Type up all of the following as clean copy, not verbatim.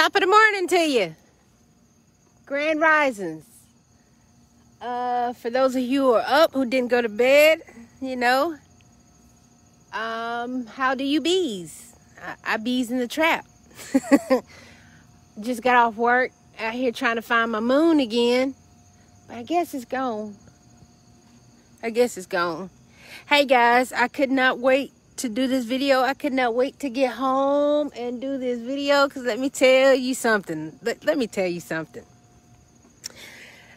Top of the morning to you. Grand risings. For those of you who are up, who didn't go to bed, you know, how do you bees? I bees in the trap. Just got off work, out here trying to find my moon again. But I guess it's gone. Hey guys, I could not wait to do this video. I could not wait to get home and do this video, because let me tell you something. Let me tell you something.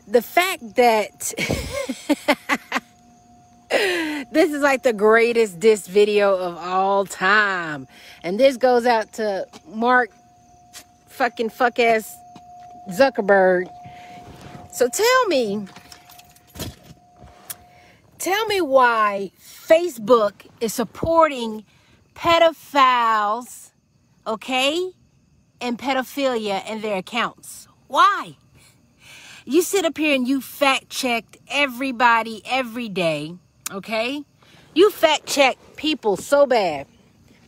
The fact that this is like the greatest diss video of all time. And this goes out to Mark fuck ass Zuckerberg. So tell me why Facebook is supporting pedophiles, okay, and pedophilia in their accounts. Why? You sit up here and you fact checked everybody every day, okay? You fact check people so bad.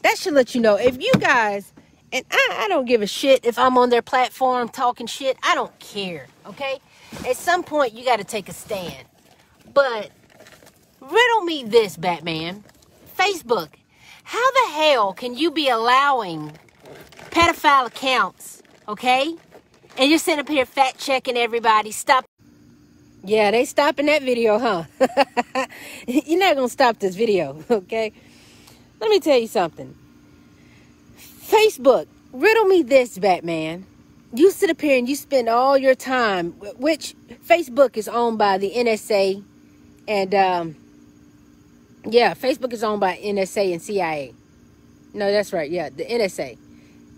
That should let you know. If you guys, and I don't give a shit if I'm on their platform talking shit. I don't care, okay? At some point, you got to take a stand. But riddle me this, Batman. Facebook, how the hell can you be allowing pedophile accounts, okay? And you're sitting up here fact checking everybody. Stop. Yeah, they stopping that video, huh? You're not going to stop this video, okay? Let me tell you something. Facebook, riddle me this, Batman. You sit up here and you spend all your time, which Facebook is owned by the NSA and, yeah, Facebook is owned by NSA and CIA. No, that's right. Yeah, the NSA.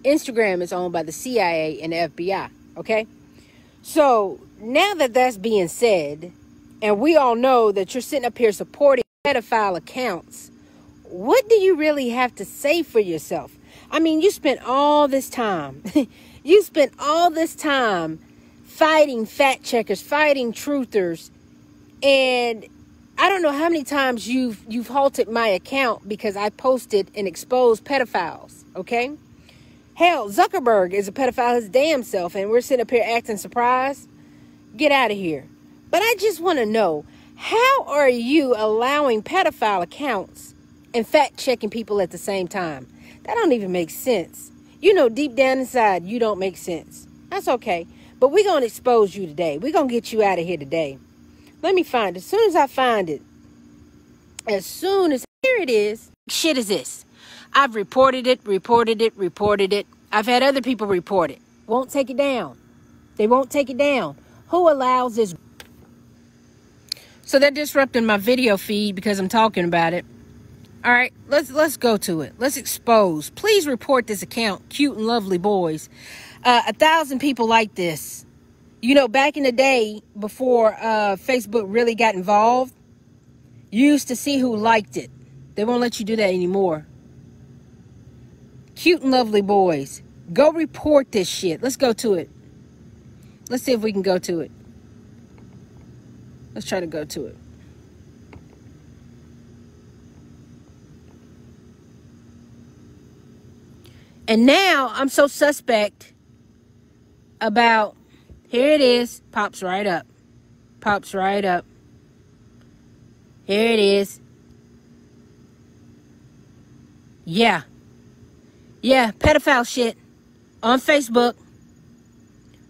Instagram is owned by the CIA and the FBI. Okay? So, now that that's being said, and we all know that you're sitting up here supporting pedophile accounts, what do you really have to say for yourself? I mean, you spent all this time. You spent all this time fighting fact checkers, fighting truthers, and I don't know how many times you've halted my account because I posted and exposed pedophiles, okay? Hell, Zuckerberg is a pedophile his damn self, and we're sitting up here acting surprised. Get out of here. But I just want to know, how are you allowing pedophile accounts and fact-checking people at the same time? That don't even make sense. You know, deep down inside, you don't make sense. That's okay. But we're going to expose you today. We're going to get you out of here today. Let me find it. As soon as I find it, here it is. Shit is this. I've reported it. I've had other people report it. Won't take it down. They won't take it down. Who allows this? So they're disrupting my video feed because I'm talking about it. All right, let's go to it. Let's expose. Please report this account, Cute and Lovely Boys. 1,000 people like this. You know, back in the day, before Facebook really got involved, you used to see who liked it. They won't let you do that anymore. Cute and Lovely Boys. Go report this shit. Let's go to it. Let's see if we can go to it. Let's try to go to it. And now I'm so suspect about, here it is, pops right up. Pops right up. Here it is. Yeah. Yeah, pedophile shit. On Facebook.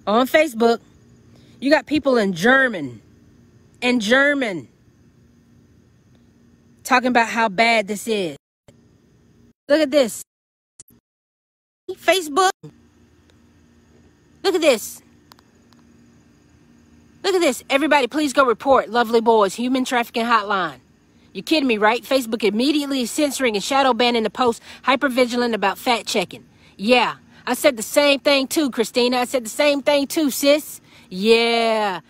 On Facebook. You got people in German. Talking about how bad this is. Look at this. Facebook. Look at this. Look at this. Everybody, please go report Lovely Boys Human Trafficking Hotline. You're kidding me, right? Facebook immediately censoring and shadow banning the post, hypervigilant about fact checking. Yeah, I said the same thing too, Christina. I said the same thing too, sis. Yeah.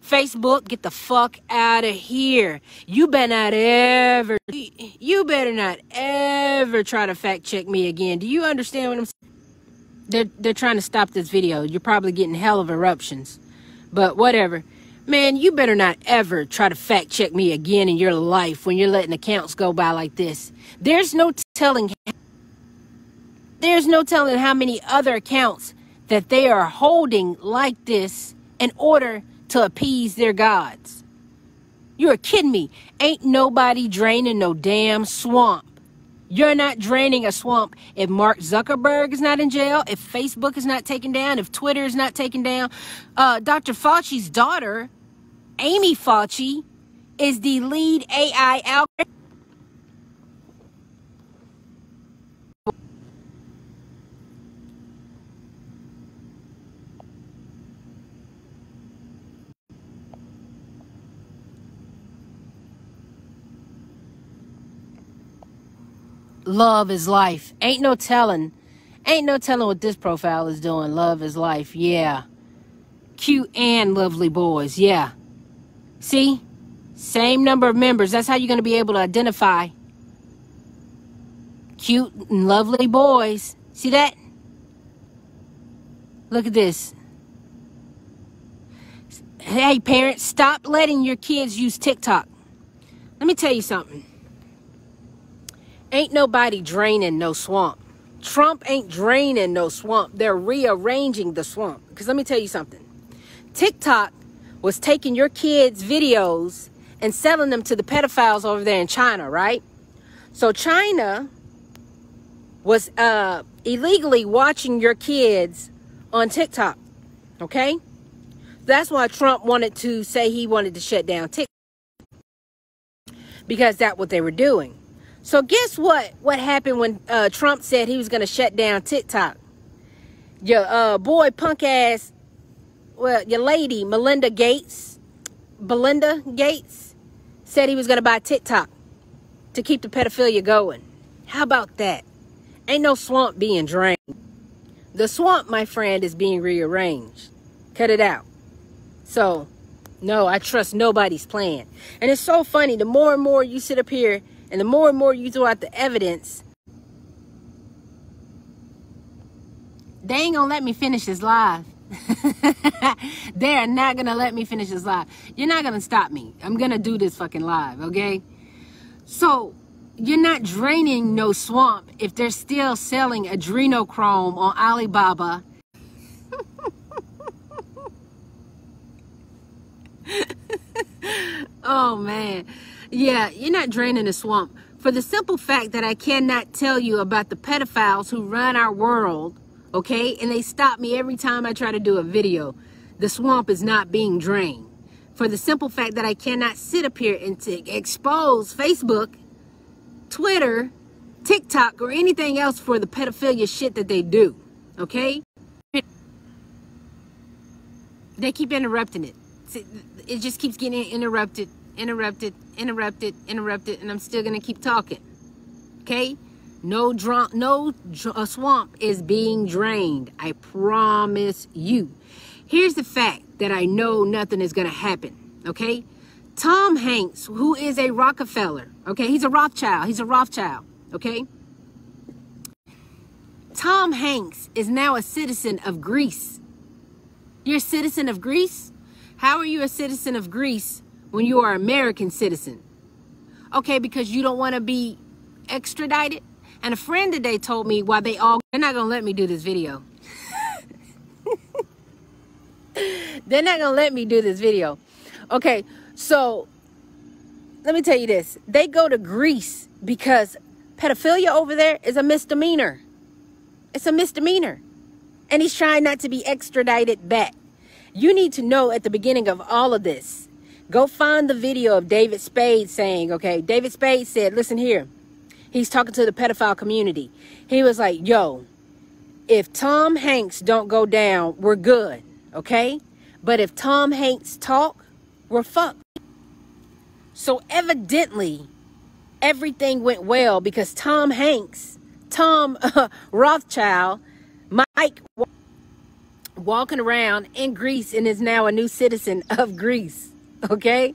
Facebook, get the fuck out of here. You better not ever try to fact check me again. Do you understand what I'm saying? They're trying to stop this video. You're probably getting hell of eruptions. But whatever. Man, you better not ever try to fact check me again in your life when you're letting accounts go by like this. There's no telling how many other accounts that they are holding like this in order to appease their gods. You're kidding me. Ain't nobody draining no damn swamp. You're not draining a swamp if Mark Zuckerberg is not in jail, if Facebook is not taken down, if Twitter is not taken down. Dr. Fauci's daughter, Amy Fauci, is the lead AI algorithm. Love is life. Ain't no telling what this profile is doing. Love is life. Yeah. Cute and lovely boys. Yeah. See? Same number of members. That's how you're going to be able to identify cute and lovely boys. See that? Look at this. Hey, parents, stop letting your kids use TikTok. Let me tell you something. Ain't nobody draining no swamp. Trump ain't draining no swamp. They're rearranging the swamp. Because let me tell you something. TikTok was taking your kids' videos and selling them to the pedophiles over there in China, right? So China was illegally watching your kids on TikTok, okay? That's why Trump wanted to say he wanted to shut down TikTok. Because that's what they were doing. So guess what happened when Trump said he was going to shut down TikTok? Your boy punk ass, well, your lady, Belinda Gates, said he was going to buy TikTok to keep the pedophilia going. How about that? Ain't no swamp being drained. The swamp, my friend, is being rearranged. Cut it out. So, no, I trust nobody's plan. And it's so funny. The more and more you sit up here and the more and more you throw out the evidence, they ain't gonna let me finish this live. They are not gonna let me finish this live. You're not gonna stop me. I'm gonna do this fucking live, okay? So, you're not draining no swamp if they're still selling adrenochrome on Alibaba. Oh, man. Yeah, you're not draining the swamp. For the simple fact that I cannot tell you about the pedophiles who run our world, okay? And they stop me every time I try to do a video. The swamp is not being drained. For the simple fact that I cannot sit up here and expose Facebook, Twitter, TikTok, or anything else for the pedophilia shit that they do, okay? They keep interrupting it. It just keeps getting interrupted, and I'm still gonna keep talking. Okay? No swamp is being drained. I promise you. Here's the fact that I know nothing is gonna happen. Okay? Tom Hanks, who is a Rockefeller, okay? He's a Rothschild, okay? Tom Hanks is now a citizen of Greece. You're a citizen of Greece? How are you a citizen of Greece when you are an American citizen? Okay, because you don't want to be extradited? And a friend today told me why they're not going to let me do this video. They're not going to let me do this video. Okay, so let me tell you this. They go to Greece because pedophilia over there is a misdemeanor. It's a misdemeanor. And he's trying not to be extradited back. You need to know at the beginning of all of this. Go find the video of David Spade saying, okay, David Spade said, listen here. He's talking to the pedophile community. He was like, yo, if Tom Hanks don't go down, we're good, okay? But if Tom Hanks talk, we're fucked. So evidently, everything went well because Tom Hanks, Tom Rothschild, Mike, walking around in Greece and is now a new citizen of Greece. Okay?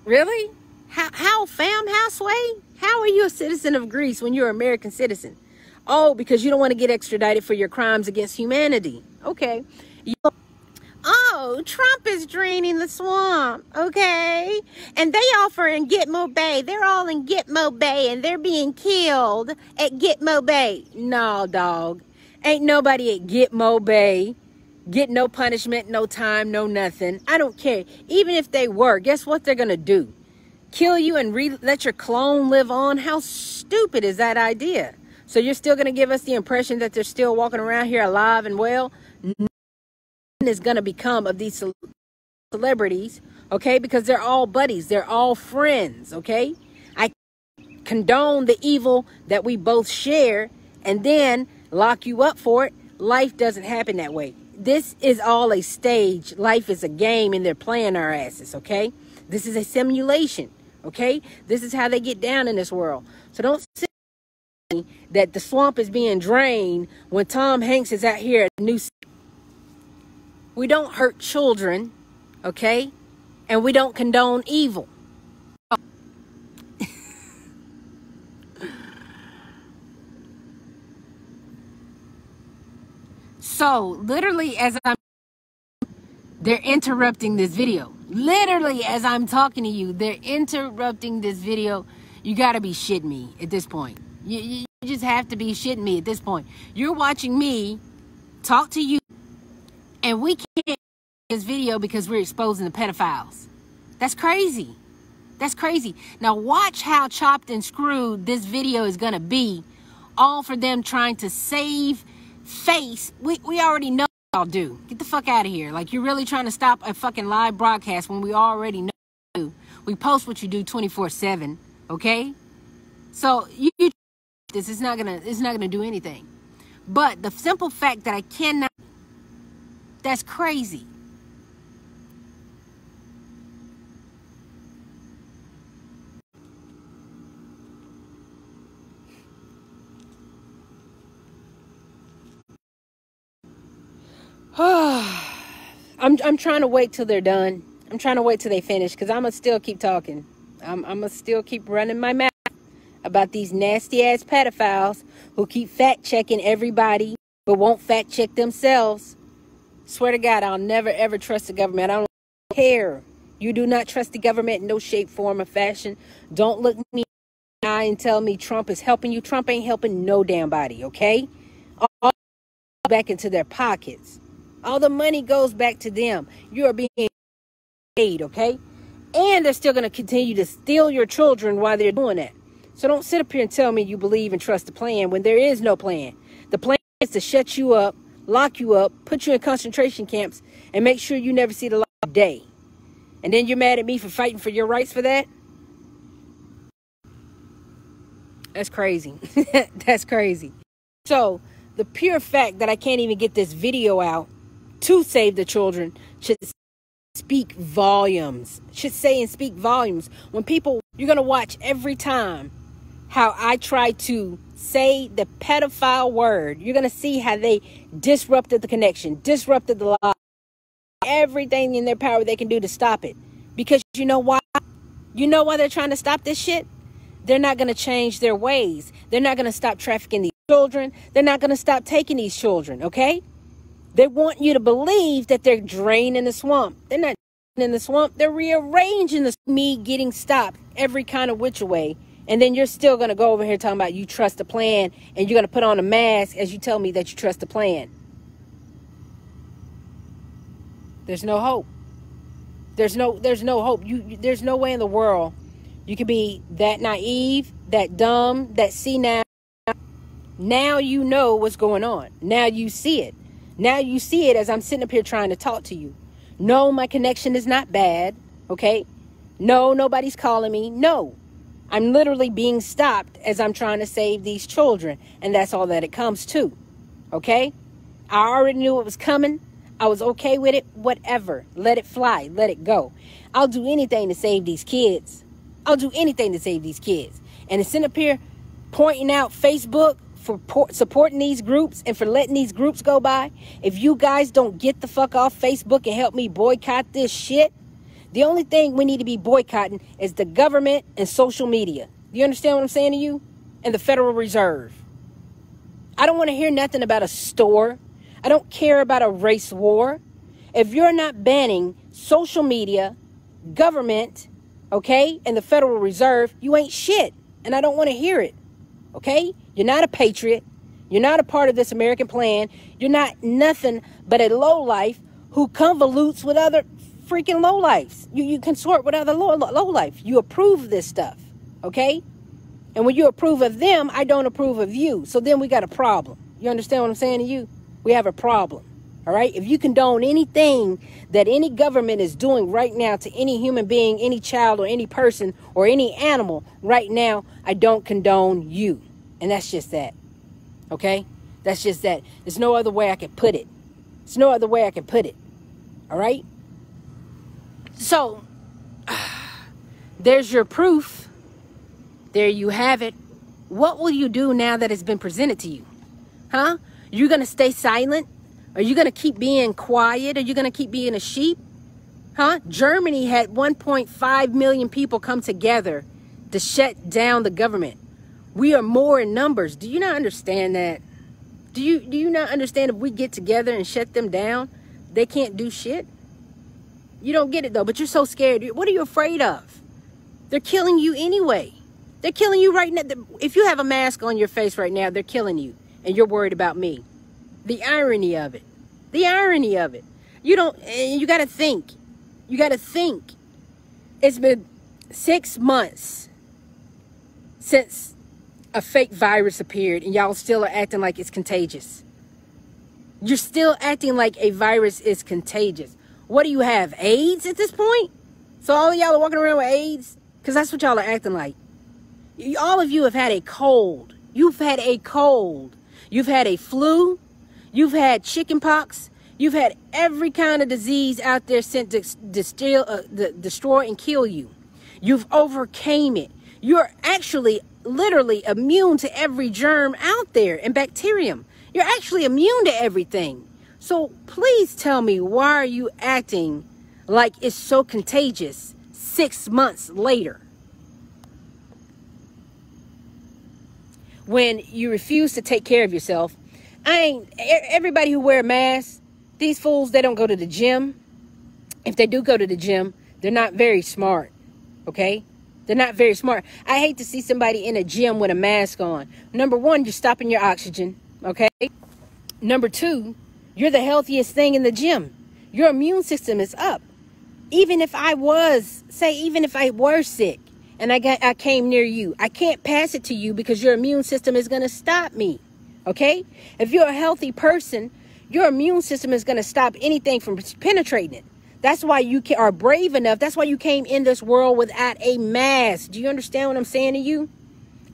Really? How fam? How sway? How are you a citizen of Greece when you're an American citizen? Oh, because you don't want to get extradited for your crimes against humanity. Okay. Oh, Trump is draining the swamp. Okay. And they offer in Gitmo Bay. They're all in Gitmo Bay and they're being killed at Gitmo Bay. No, dog. Ain't nobody at Gitmo Bay get no punishment, no time, no nothing. I don't care. Even if they were, guess what they're going to do? Kill you and let your clone live on? How stupid is that idea? So you're still going to give us the impression that they're still walking around here alive and well? Nothing is going to become of these celebrities, okay? Because they're all buddies. They're all friends, okay? I condone the evil that we both share and then lock you up for it. Life doesn't happen that way. This is all a stage. Life is a game and they're playing our asses, okay? This is a simulation, okay? This is how they get down in this world. So don't say that the swamp is being drained when Tom Hanks is out here at the new. We don't hurt children, okay? And we don't condone evil. So, literally, they're interrupting this video. Literally, as I'm talking to you, they're interrupting this video. You got to be shitting me at this point. You just have to be shitting me at this point. You're watching me talk to you, and we can't this video because we're exposing the pedophiles. That's crazy. That's crazy. Now, watch how chopped and screwed this video is going to be, all for them trying to save face. We already know what y'all do. Get the fuck out of here. Like, you're really trying to stop a fucking live broadcast when we already know. We post what you do 24/7, okay? So you this is not gonna do anything. But the simple fact that I cannot, that's crazy. I'm trying to wait till they're done. I'm trying to wait till they finish because I'm going to still keep talking. I'm going to still keep running my mouth about these nasty ass pedophiles who keep fact checking everybody but won't fact check themselves. Swear to God, I'll never ever trust the government. I don't care. You do not trust the government in no shape, form, or fashion. Don't look me in the eye and tell me Trump is helping you. Trump ain't helping no damn body, okay? All back into their pockets. All the money goes back to them. You are being paid, okay? And they're still going to continue to steal your children while they're doing that. So don't sit up here and tell me you believe and trust the plan when there is no plan. The plan is to shut you up, lock you up, put you in concentration camps, and make sure you never see the light of day. And then you're mad at me for fighting for your rights for that? That's crazy. That's crazy. So the pure fact that I can't even get this video out to save the children should speak volumes. Should say and speak volumes. When people, you're going to watch every time how I try to say the pedophile word. You're going to see how they disrupted the connection, disrupted the lie. Everything in their power they can do to stop it. Because you know why? You know why they're trying to stop this shit? They're not going to change their ways. They're not going to stop trafficking these children. They're not going to stop taking these children, okay? They want you to believe that they're draining the swamp. They're not draining the swamp. They're rearranging the me getting stopped every kind of which way. And then you're still going to go over here talking about you trust the plan, and you're going to put on a mask as you tell me that you trust the plan. There's no hope. There's no hope. There's no way in the world you could be that naive, that dumb, that senile. Now you know what's going on. Now you see it. Now you see it as I'm sitting up here trying to talk to you. No, my connection is not bad, okay? No, nobody's calling me. No, I'm literally being stopped as I'm trying to save these children, and that's all that it comes to, okay? I already knew it was coming. I was okay with it. Whatever. Let it fly. Let it go. I'll do anything to save these kids. I'll do anything to save these kids. And to sit up here pointing out Facebook for supporting these groups and for letting these groups go by. If you guys don't get the fuck off Facebook and help me boycott this shit, the only thing we need to be boycotting is the government and social media. Do you understand what I'm saying to you? And the Federal Reserve. I don't want to hear nothing about a store. I don't care about a race war. If you're not banning social media, government, okay, and the Federal Reserve, you ain't shit. And I don't want to hear it. Okay? You're not a patriot. You're not a part of this American plan. You're not nothing but a lowlife who convolutes with other freaking lowlifes. You consort with other lowlife. You approve of this stuff, okay? And when you approve of them, I don't approve of you. So then we got a problem. You understand what I'm saying to you? We have a problem, all right? If you condone anything that any government is doing right now to any human being, any child or any person or any animal right now, I don't condone you. And that's just that. Okay? That's just that. There's no other way I can put it. There's no other way I can put it. All right? So, there's your proof. There you have it. What will you do now that it's been presented to you? Huh? You're going to stay silent? Are you going to keep being quiet? Are you going to keep being a sheep? Huh? Germany had 1.5 million people come together to shut down the government. We are more in numbers. Do you not understand that? Do you not understand if we get together and shut them down, they can't do shit? You don't get it though, but you're so scared. What are you afraid of? They're killing you anyway. They're killing you right now. If you have a mask on your face right now, they're killing you. And you're worried about me. The irony of it. The irony of it. You got to think. You got to think. It's been 6 months since a fake virus appeared and y'all still are acting like it's contagious. You're still acting like a virus is contagious. What do you have? AIDS at this point? So all of y'all are walking around with AIDS? Because that's what y'all are acting like. All of you have had a cold. You've had a cold. You've had a flu. You've had chicken pox. You've had every kind of disease out there sent to destroy and kill you. You've overcame it. You're actually literally immune to every germ out there and bacterium. You're actually immune to everything. So please tell me, why are you acting like it's so contagious 6 months later? When you refuse to take care of yourself. Everybody who wear a mask, these fools, they don't go to the gym. If they do go to the gym, they're not very smart, okay? They're not very smart. I hate to see somebody in a gym with a mask on. Number one, you're stopping your oxygen, okay? Number two, you're the healthiest thing in the gym. Your immune system is up. Even if I were sick and I came near you, I can't pass it to you because your immune system is going to stop me, okay? If you're a healthy person, your immune system is going to stop anything from penetrating it. That's why you are brave enough. That's why you came in this world without a mask. Do you understand what I'm saying to you?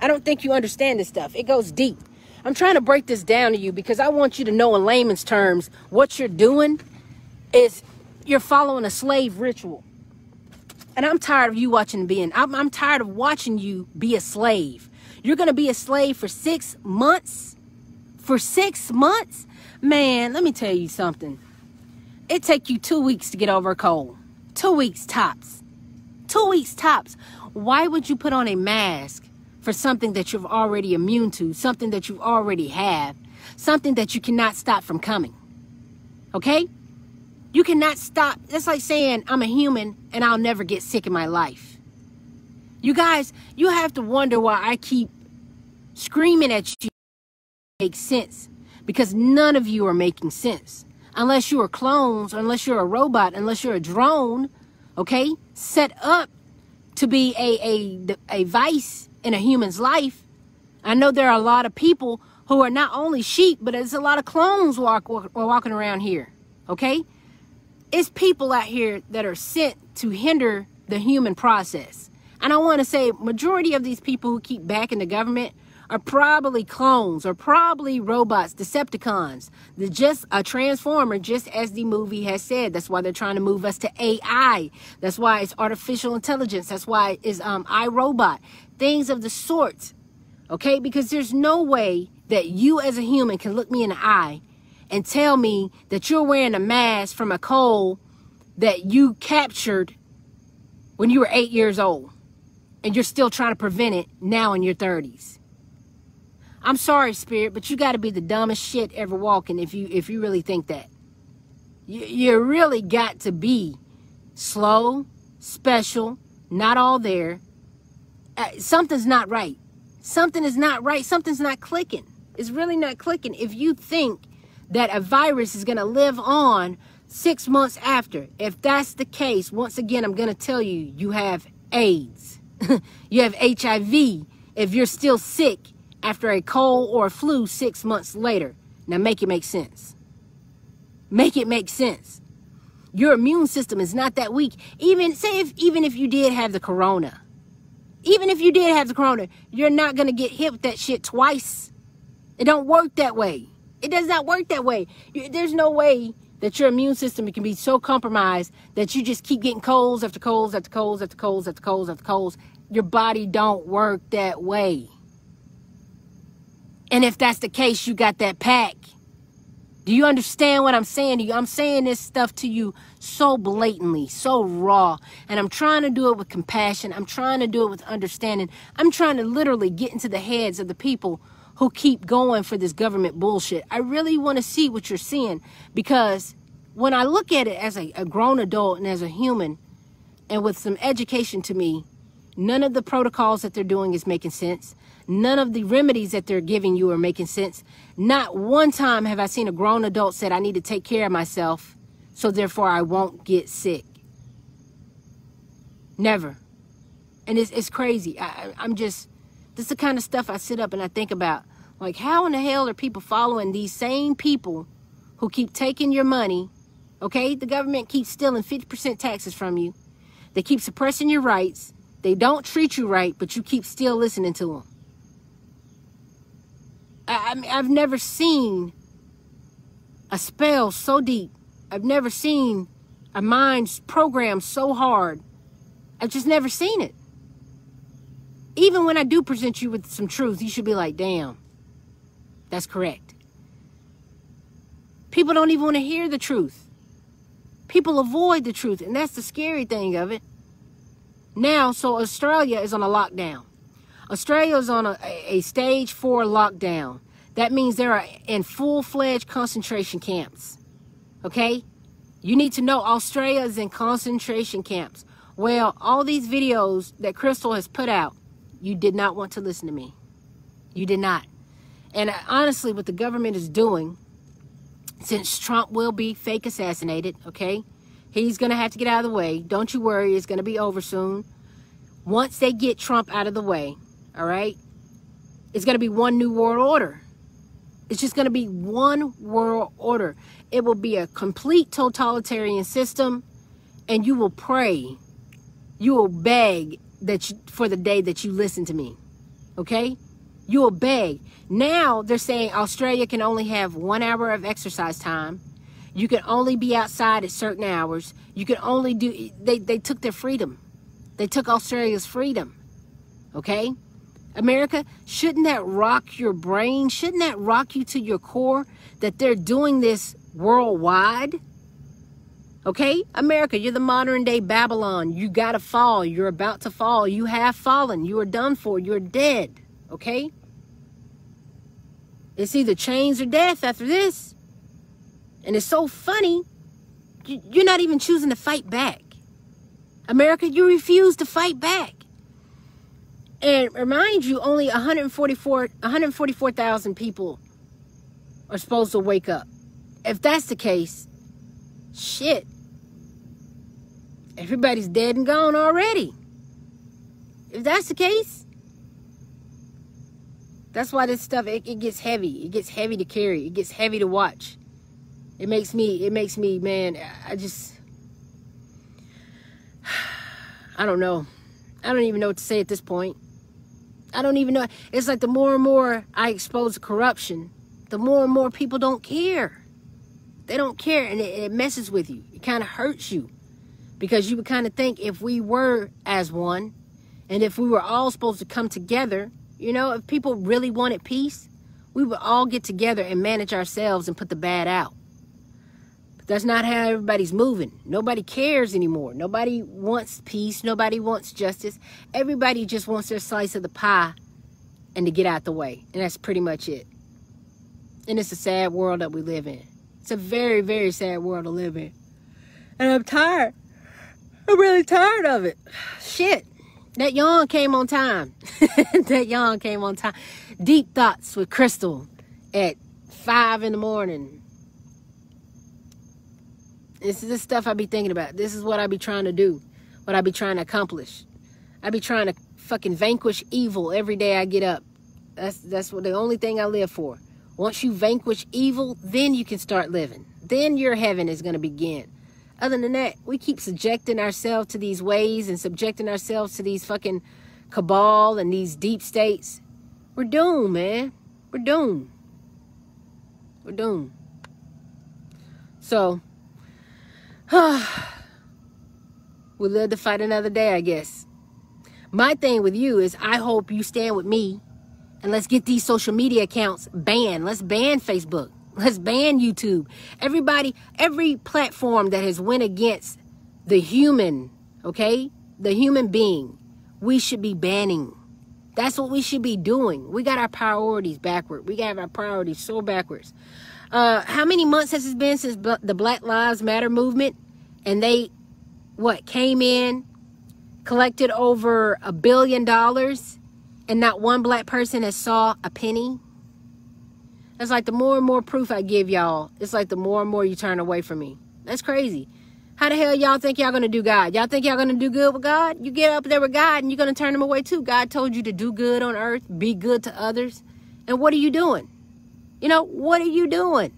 I don't think you understand this stuff. It goes deep. I'm trying to break this down to you because I want you to know in layman's terms what you're doing is you're following a slave ritual. And I'm tired of you I'm tired of watching you be a slave. You're going to be a slave for 6 months? For 6 months? Man, let me tell you something. It take you 2 weeks to get over a cold. 2 weeks tops. 2 weeks tops. Why would you put on a mask for something that you're already immune to, something that you already have, something that you cannot stop from coming? Okay? You cannot stop. That's like saying I'm a human and I'll never get sick in my life. You guys, you have to wonder why I keep screaming at you. Make sense, because none of you are making sense. Unless you are clones, unless you're a robot, unless you're a drone, okay, set up to be a vice in a human's life. I know there are a lot of people who are not only sheep, but there's a lot of clones walking around here, okay? It's people out here that are sent to hinder the human process. And I want to say majority of these people who keep backing the government are probably clones or probably robots, Decepticons. They're just a transformer, just as the movie has said. That's why they're trying to move us to AI. That's why it's artificial intelligence. That's why it's iRobot. Things of the sort. Okay? Because there's no way that you as a human can look me in the eye and tell me that you're wearing a mask from a cold that you captured when you were 8 years old. And you're still trying to prevent it now in your 30s. I'm sorry, Spirit, but you got to be the dumbest shit ever walking if you really think that. You really got to be slow, special, not all there. Something's not right. Something is not right. Something's not clicking. It's really not clicking if you think that a virus is going to live on 6 months after. If that's the case, once again, I'm going to tell you, you have AIDS. You have HIV if you're still sick after a cold or a flu 6 months later. Now make it make sense. Make it make sense. Your immune system is not that weak. Even if you did have the corona, even if you did have the corona, you're not going to get hit with that shit twice. It don't work that way. It does not work that way. There's no way that your immune system can be so compromised that you just keep getting colds after colds after colds after colds after colds after colds. Your body don't work that way. And if that's the case, you got that pack. Do you understand what I'm saying to you? I'm saying this stuff to you so blatantly, so raw. And I'm trying to do it with compassion. I'm trying to do it with understanding. I'm trying to literally get into the heads of the people who keep going for this government bullshit. I really want to see what you're seeing, because when I look at it as a grown adult and as a human and with some education to me, none of the protocols that they're doing is making sense. None of the remedies that they're giving you are making sense. Not one time have I seen a grown adult said, I need to take care of myself, so therefore I won't get sick. Never. And it's crazy. I'm just, this is the kind of stuff I sit up and I think about. Like, how in the hell are people following these same people who keep taking your money? Okay, the government keeps stealing 50% taxes from you. They keep suppressing your rights. They don't treat you right, but you keep still listening to them. I've never seen a spell so deep. I've never seen a mind programmed so hard. I've just never seen it. Even when I do present you with some truth, you should be like, damn, that's correct. People don't even want to hear the truth. People avoid the truth, and that's the scary thing of it. Now, so Australia is on a lockdown. Australia is on a stage 4 lockdown. That means they are in full-fledged concentration camps. Okay? You need to know Australia is in concentration camps. Well, all these videos that Crystal has put out, you did not want to listen to me. You did not. And honestly, what the government is doing, since Trump will be fake assassinated, okay? He's going to have to get out of the way. Don't you worry, it's going to be over soon. Once they get Trump out of the way, all right, it's going to be one new world order. It's just going to be one world order. It will be a complete totalitarian system, and you will pray, you will beg for the day that you listen to me, okay? You will beg. Now they're saying Australia can only have 1 hour of exercise time. You can only be outside at certain hours. You can only do, they took their freedom. They took Australia's freedom, okay? America, shouldn't that rock your brain? Shouldn't that rock you to your core that they're doing this worldwide? Okay, America, you're the modern day Babylon. You gotta fall. You're about to fall. You have fallen. You are done for. You're dead. Okay? It's either chains or death after this. And it's so funny. You're not even choosing to fight back. America, you refuse to fight back. And remind you, only 144,000 people are supposed to wake up. If that's the case, shit. Everybody's dead and gone already. If that's the case, that's why this stuff, it gets heavy. It gets heavy to carry. It gets heavy to watch. It makes me, man, I don't know. I don't even know what to say at this point. I don't even know. It's like the more and more I expose corruption, the more and more people don't care. They don't care, and it messes with you. It kind of hurts you, because you would kind of think if we were as one, and if we were all supposed to come together, you know, if people really wanted peace, we would all get together and manage ourselves and put the bad out. But that's not how everybody's moving. Nobody cares anymore. Nobody wants peace. Nobody wants justice. Everybody just wants their slice of the pie and to get out the way. And that's pretty much it. And it's a sad world that we live in. It's a very, very sad world to live in. And I'm tired. I'm really tired of it. Shit. That yawn came on time. That yawn came on time. Deep Thoughts with Crystal. at 5 in the morning. This is the stuff I be thinking about. This is what I be trying to do. What I be trying to accomplish. I be trying to fucking vanquish evil every day I get up. That's what the only thing I live for. Once you vanquish evil, then you can start living. Then your heaven is going to begin. Other than that, we keep subjecting ourselves to these ways and subjecting ourselves to these fucking cabal and these deep states. We're doomed, man. We're doomed. We're doomed. So, we live to fight another day, I guess. My thing with you is I hope you stand with me and let's get these social media accounts banned. Let's ban Facebook. Let's ban YouTube. Everybody, every platform that has went against the human, okay? The human being, we should be banning. That's what we should be doing. We got our priorities backward. We got our priorities so backwards. How many months has it been since the Black Lives Matter movement? And they, came in, collected over $1 billion, and not one black person has saw a penny? It's like the more and more proof I give y'all, it's like the more and more you turn away from me. That's crazy. How the hell y'all think y'all going to do God? Y'all think y'all going to do good with God? You get up there with God and you're going to turn him away too. God told you to do good on earth, be good to others. And what are you doing? You know, what are you doing?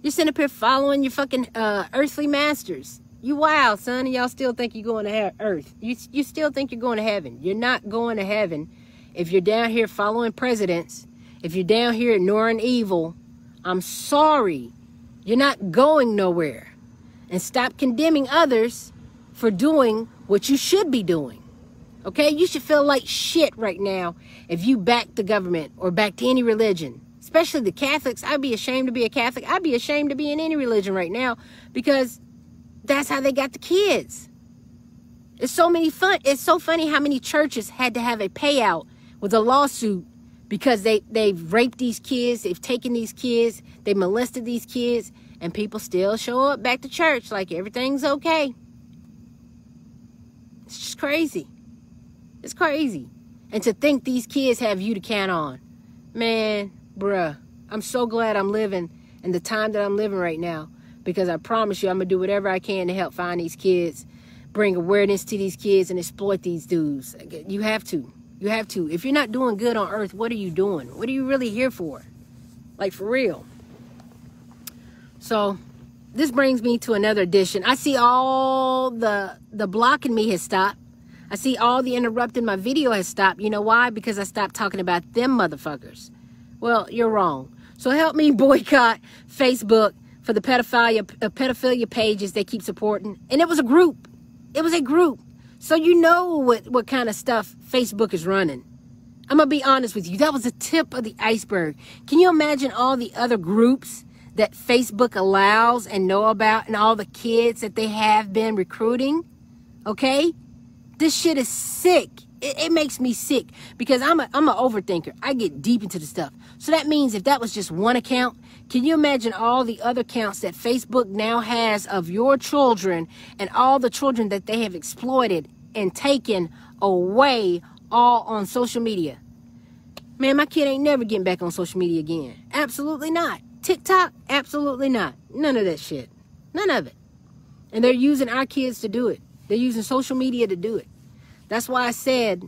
You're sitting up here following your fucking earthly masters. You wild, son, and y'all still think you're going to earth. You still think you're going to heaven. You're not going to heaven if you're down here following presidents. If you're down here ignoring evil, I'm sorry. You're not going nowhere. And stop condemning others for doing what you should be doing. Okay? You should feel like shit right now if you back the government or back to any religion. Especially the Catholics. I'd be ashamed to be a Catholic. I'd be ashamed to be in any religion right now because that's how they got the kids. It's so funny how many churches had to have a payout with a lawsuit because they've raped these kids, they've taken these kids, they molested these kids, and people still show up back to church like everything's okay. It's just crazy. It's crazy. And to think these kids have you to count on. Man, bruh, I'm so glad I'm living in the time that I'm living right now, because I promise you I'm going to do whatever I can to help find these kids, bring awareness to these kids, and exploit these dudes. You have to. You have to. If you're not doing good on earth, what are you doing? What are you really here for? Like, for real. So, this brings me to another edition. I see all the blocking me has stopped. I see all the interrupting my video has stopped. You know why? Because I stopped talking about them motherfuckers. Well, you're wrong. So help me boycott Facebook for the pedophilia pages they keep supporting. And it was a group. It was a group. So you know what kind of stuff Facebook is running. I'm going to be honest with you. That was the tip of the iceberg. Can you imagine all the other groups that Facebook allows and know about, and all the kids that they have been recruiting? Okay? This shit is sick. It makes me sick because I'm an overthinker. I get deep into the stuff. So that means if that was just one account, can you imagine all the other accounts that Facebook now has of your children and all the children that they have exploited and taken away all on social media? Man, my kid ain't never getting back on social media again. Absolutely not. TikTok? Absolutely not. None of that shit. None of it. And they're using our kids to do it. They're using social media to do it. That's why I said,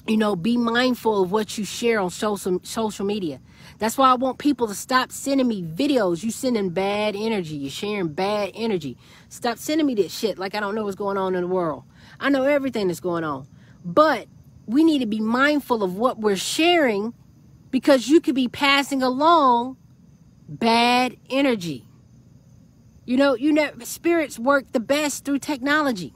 you know, be mindful of what you share on social media. That's why I want people to stop sending me videos. You sending bad energy. You're sharing bad energy. Stop sending me this shit like I don't know what's going on in the world. I know everything that's going on. But we need to be mindful of what we're sharing, because you could be passing along bad energy. You know, spirits work the best through technology.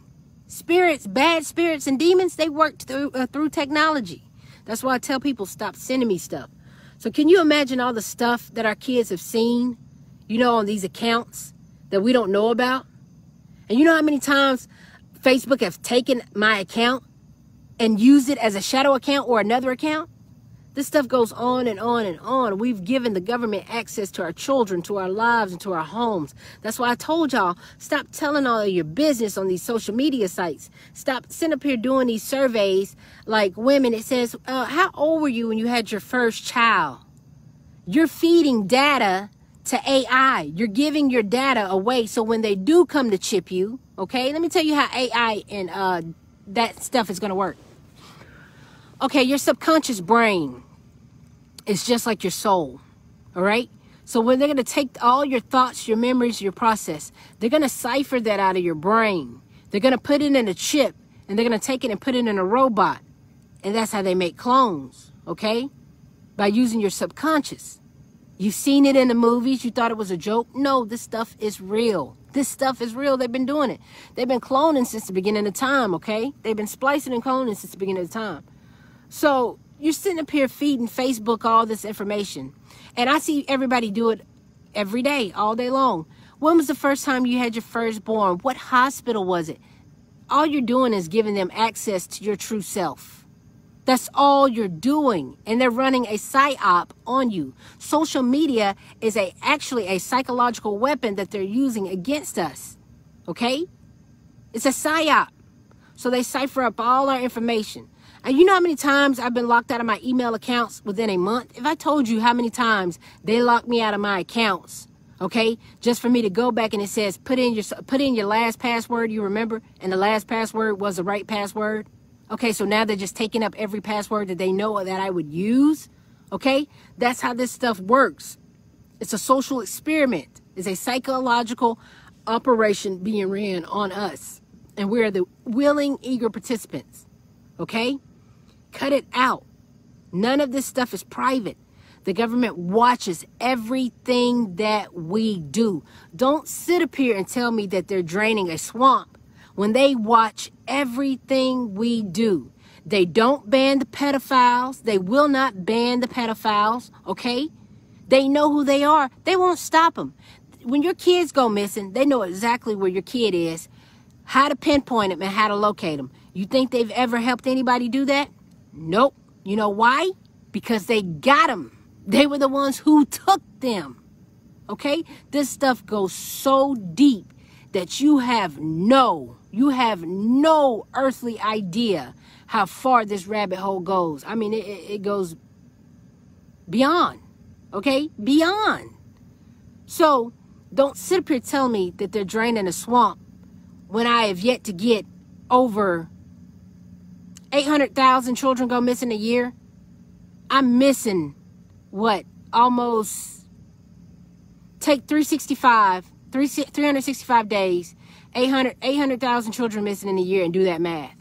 Spirits, bad spirits and demons, they work through technology. That's why I tell people, stop sending me stuff. So can you imagine all the stuff that our kids have seen, you know, on these accounts that we don't know about? And you know how many times Facebook have taken my account and used it as a shadow account or another account? This stuff goes on and on and on. We've given the government access to our children, to our lives, and to our homes. That's why I told y'all, stop telling all of your business on these social media sites. Stop sitting up here doing these surveys like women. It says, how old were you when you had your first child? You're feeding data to AI. You're giving your data away. So when they do come to chip you, okay, let me tell you how AI and that stuff is going to work. Okay, your subconscious brain is just like your soul, all right? So when they're going to take all your thoughts, your memories, your process, they're going to cipher that out of your brain. They're going to put it in a chip, and they're going to take it and put it in a robot. And that's how they make clones, okay? By using your subconscious. You've seen it in the movies. You thought it was a joke. No, this stuff is real. This stuff is real. They've been doing it. They've been cloning since the beginning of time, okay? They've been splicing and cloning since the beginning of time. So you're sitting up here feeding Facebook all this information. And I see everybody do it every day, all day long. When was the first time you had your firstborn? What hospital was it? All you're doing is giving them access to your true self. That's all you're doing. And they're running a psyop on you. Social media is actually a psychological weapon that they're using against us. Okay? It's a psyop. So they cipher up all our information. And you know how many times I've been locked out of my email accounts within a month? If I told you how many times they locked me out of my accounts, okay, just for me to go back and it says put in your last password you remember, and the last password was the right password. Okay, so now they're just taking up every password that they know that I would use. Okay, that's how this stuff works. It's a social experiment. It's a psychological operation being ran on us, and we're the willing, eager participants. Okay. Cut it out. None of this stuff is private. The government watches everything that we do. Don't sit up here and tell me that they're draining a swamp when they watch everything we do. They don't ban the pedophiles. They will not ban the pedophiles, okay? They know who they are. They won't stop them. When your kids go missing, they know exactly where your kid is, how to pinpoint them, and how to locate them. You think they've ever helped anybody do that? Nope. You know why? Because they got them. They were the ones who took them. Okay? This stuff goes so deep that you have no earthly idea how far this rabbit hole goes. I mean, it goes beyond. Okay? Beyond. So don't sit up here telling me that they're draining a swamp when I have yet to get over 800,000 children go missing a year. I'm missing, what, almost, take 365 days, 800,000 children missing in a year, and do that math.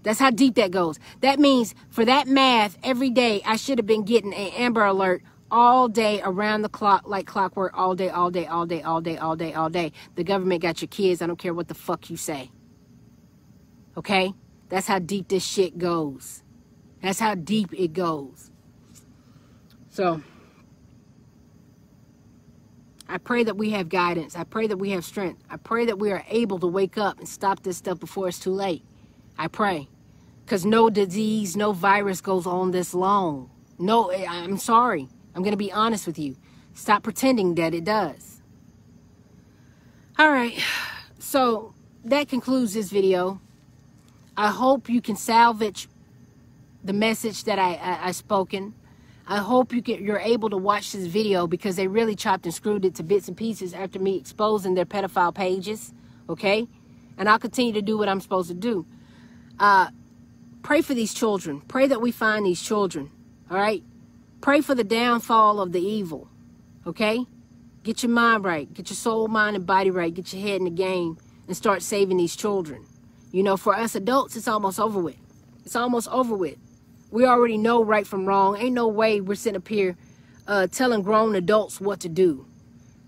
That's how deep that goes. That means for that math, every day I should have been getting an Amber Alert all day, around the clock, like clockwork, all day, all day, all day, all day, all day, all day. The government got your kids. I don't care what the fuck you say. Okay? That's how deep this shit goes. That's how deep it goes. So, I pray that we have guidance. I pray that we have strength. I pray that we are able to wake up and stop this stuff before it's too late. I pray. Because no disease, no virus goes on this long. No, I'm sorry. I'm going to be honest with you. Stop pretending that it does. All right. So, that concludes this video. I hope you can salvage the message that I spoken. I hope you're able to watch this video, because they really chopped and screwed it to bits and pieces after me exposing their pedophile pages. Okay? And I'll continue to do what I'm supposed to do. Pray for these children. Pray that we find these children. All right? Pray for the downfall of the evil. Okay? Get your mind right. Get your soul, mind, and body right. Get your head in the game and start saving these children. You know, for us adults, it's almost over with. It's almost over with. We already know right from wrong. Ain't no way we're sitting up here telling grown adults what to do.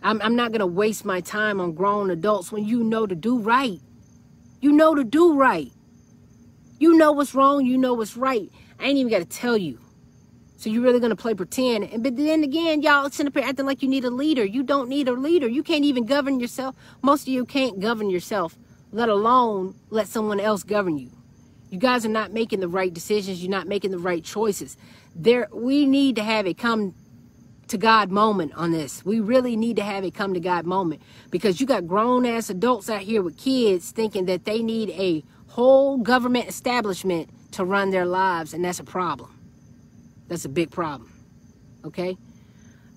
I'm not going to waste my time on grown adults when you know to do right. You know to do right. You know what's wrong. You know what's right. I ain't even got to tell you. So you're really going to play pretend. But then again, y'all sitting up here acting like you need a leader. You don't need a leader. You can't even govern yourself. Most of you can't govern yourself, let alone let someone else govern you. You guys are not making the right decisions. You're not making the right choices. We need to have a come to God moment on this. We really need to have a come to God moment, because you got grown ass adults out here with kids thinking that they need a whole government establishment to run their lives, and that's a problem. That's a big problem. Okay?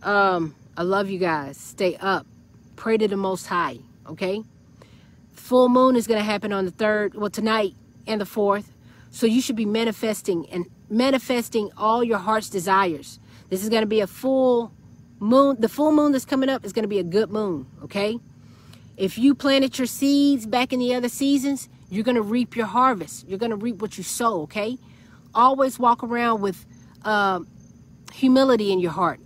I love you guys. Stay up. Pray to the Most High, okay? Full moon is going to happen on the 3rd, well, tonight and the 4th. So you should be manifesting all your heart's desires. This is going to be a full moon. The full moon that's coming up is going to be a good moon, okay? If you planted your seeds back in the other seasons, you're going to reap your harvest. You're going to reap what you sow, okay? Always walk around with humility in your heart.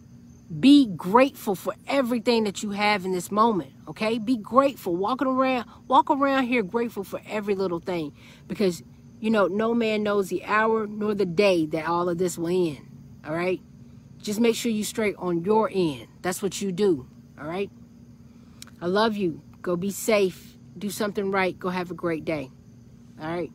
Be grateful for everything that you have in this moment, okay? Be grateful. Walk around here grateful for every little thing, because, you know, no man knows the hour nor the day that all of this will end, all right? Just make sure you straight on your end. That's what you do, all right? I love you. Go be safe. Do something right. Go have a great day, all right?